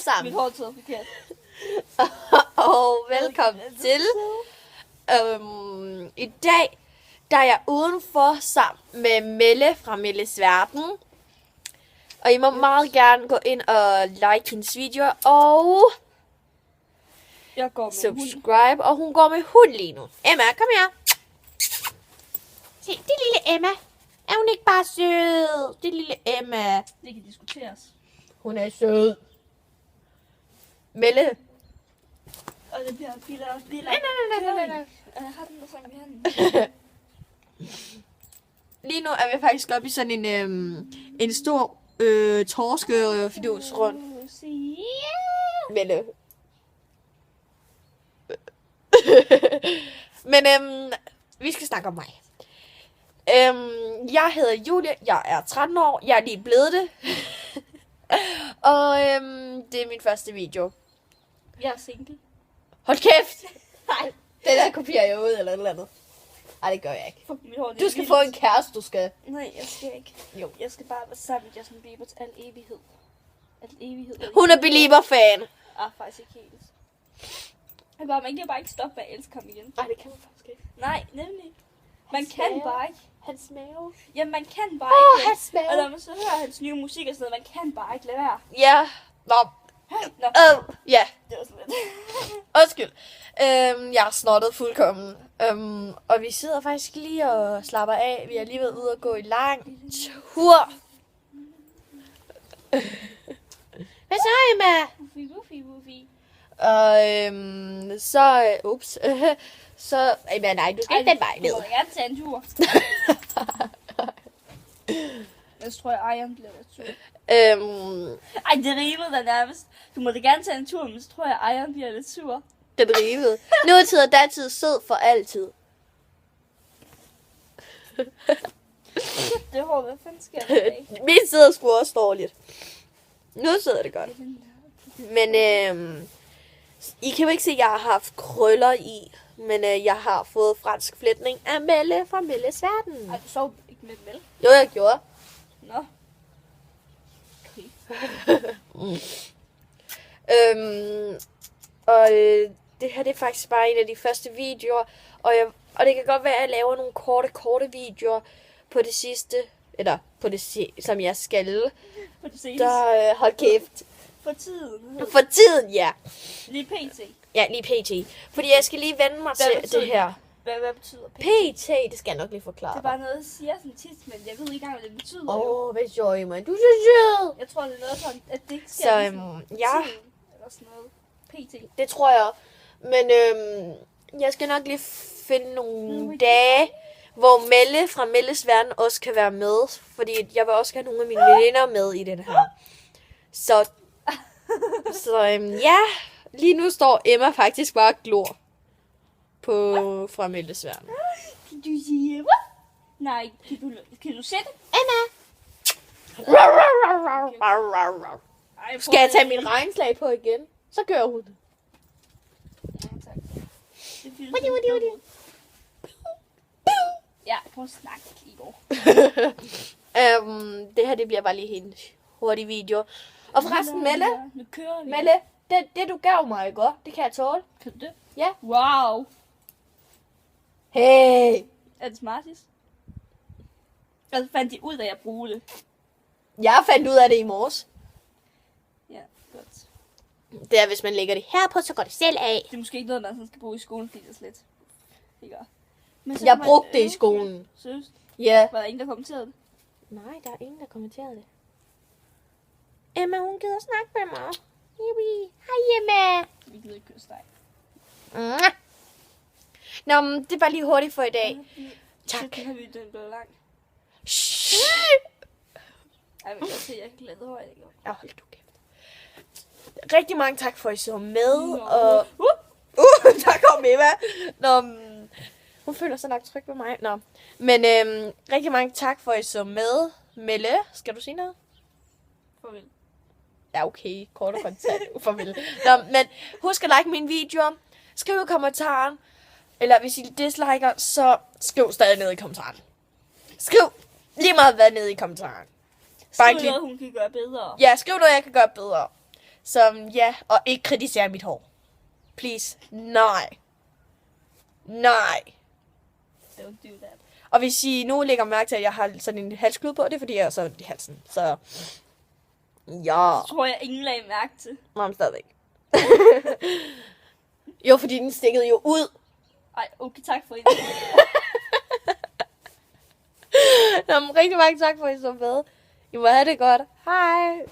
sammen. Mit hår sidder forkert. Og velkommen til. I dag, der er jeg udenfor sammen med Melle fra Melles Verden. Og I må meget gerne gå ind og like hendes videoer og Jeg går med hund. subscribe. Og hun går med hund lige nu. Emma, kom her. Se, det er lille Emma. Er hun ikke bare sød? Det er lille Emma. Det kan diskuteres. Hun er sød. Melle. Og det bliver biler. Nej. Jeg har den der sang i handen. Lige nu er vi faktisk oppe i sådan en stor torskefidus rundt. Melle. Men vi skal snakke om mig. Jeg hedder Julie, jeg er 13 år, jeg er lige blevet det. Og det er min første video. Jeg er single. Hold kæft! Nej, det der kopierer jeg ud eller et eller andet. Nej, det gør jeg ikke. Fuck, mit hår, det Du er skal vildt. få en kæreste, du skal. Nej, jeg skal ikke. Jo. Jeg skal bare være sammen med Justin Bieber til al evighed. Al evighed. Hun er Belieber-fan. Faktisk ikke helt. Man kan bare ikke stoppe med at elske ham igen. Nej, det kan man faktisk ikke. Nej, nemlig. Man Hans kan mave. bare ikke. Hans mave. Ja, man kan bare ikke. Hans mave. Og når man så hører hans nye musik og sådan noget, man kan bare ikke lade være. Ja. Nå. Nå, Ja. det var sådan lidt. Undskyld. Jeg er snottet fuldkommen. Og vi sidder faktisk lige og slapper af. Vi er lige været ude og gå i lang tur. Hvad så, Emma? Wuffy. Og så... Ups. Så... Emma, nej, du skal ikke den vej ned. Du må da gerne tage en tur. Jeg tror, at Ejeren bliver lidt sur. Ej, det rimede da nærmest. Du må da gerne tage en tur, men så tror jeg, at Ejeren bliver lidt sur. Den rivede. Nutid og datid sød for altid. Det hår, hvad fanden sker der i dag? Min sidder sgu også dårligt. Nu sidder det godt. Men I kan jo ikke se, at jeg har haft krøller i. Men jeg har fået fransk flætning af Melle fra Melles Verden. Ej, du sov ikke med vel? Jo, jeg gjorde. Nå. Okay. Det her det er faktisk bare en af de første videoer. Og det kan godt være, at jeg laver nogle korte videoer på det sidste. Eller på det som jeg skal. For det ses. Der hold kæft. For tiden. For tiden, ja. Lige pt. Ja, lige pt. Fordi jeg skal lige vende mig Hvad til det her. Hvad betyder pt? PT, det skal jeg nok lige forklare. Det er bare noget, jeg siger sådan tit, men jeg ved ikke engang, hvad det betyder. Hvad sjovt, man. Du er så sød. Jeg tror, det er noget sådan, at det ikke sker Så, ligesom ja. tiden, eller sådan noget. pt. Det tror jeg. Men jeg skal nok lige finde nogle dage, hvor Melle fra Melles Verden også kan være med. Fordi jeg vil også have nogle af mine veninder med i den her. Så ja, lige nu står Emma faktisk bare og glor på fra Melles Verden. Kan du sige hvad? Nej, kan du sætte? Emma! Ej, Skal jeg tage min regnslag på igen? Så gør hun det. Ja, tak. Det er Ja, prøv at snakke, Igor. Det her det bliver bare lige en hurtig video. Og forresten, Melle, Nu kører vi. Melle, det du gav mig, ikke? Det kan jeg tåle. Kan du det? Ja. Wow. Hey! Er det smartis? Og så fandt de ud af, at jeg bruger det. Jeg fandt ud af det i morges. Ja, godt. Det er, hvis man lægger det her på, så går det selv af. Det er måske ikke noget, man sådan skal bruge i skolen, fordi det er slet. Ikke? Men så Jeg kan man brugte det i øve skolen. Seriøst? Ja. Var der ingen, der kommenterede det? Nej, der er ingen, der kommenterede det. Emma, hun gider snakke med mig. Yippie. Hej, Emma. Vi gider ikke kysse dig. Mwah. Nå, men det er bare lige hurtigt for i dag. Tak. Så har vi den blev lang. Shh. Ej, men jeg ser, jeg kan glæde højt, ikke? Ja, hold du kæft. Rigtig mange tak for, at I så med. Nå. Og der kom Emma. Nå, hun føler sig nok tryg ved mig. Nå. Men rigtig mange tak for, at I så med. Melle, skal du sige noget? Farvel. Ja, okay. Kort og kontant. Farvel. Nå, men husk at like mine videoer. Skriv i kommentaren. Eller hvis I disliker, så skriv stadig ned i kommentaren. Skriv lige meget hvad ned i kommentaren. Bare Skriv ikke noget, hun kan gøre bedre. Ja, skriv noget, jeg kan gøre bedre. Som, ja, og ikke kritisere mit hår. Please. Nej. Nej. Don't do that. Og hvis I nu lægger mærke til, at jeg har sådan en halsklude på, det er fordi, jeg har så i halsen. Så, ja. Så tror jeg, ingen lagde mærke til. Nå, men stadigvæk. Jo, fordi den stikkede jo ud. Ej, okay, tak for det. Nå, men rigtig mange tak for, at I så med. I må have det godt. Hej.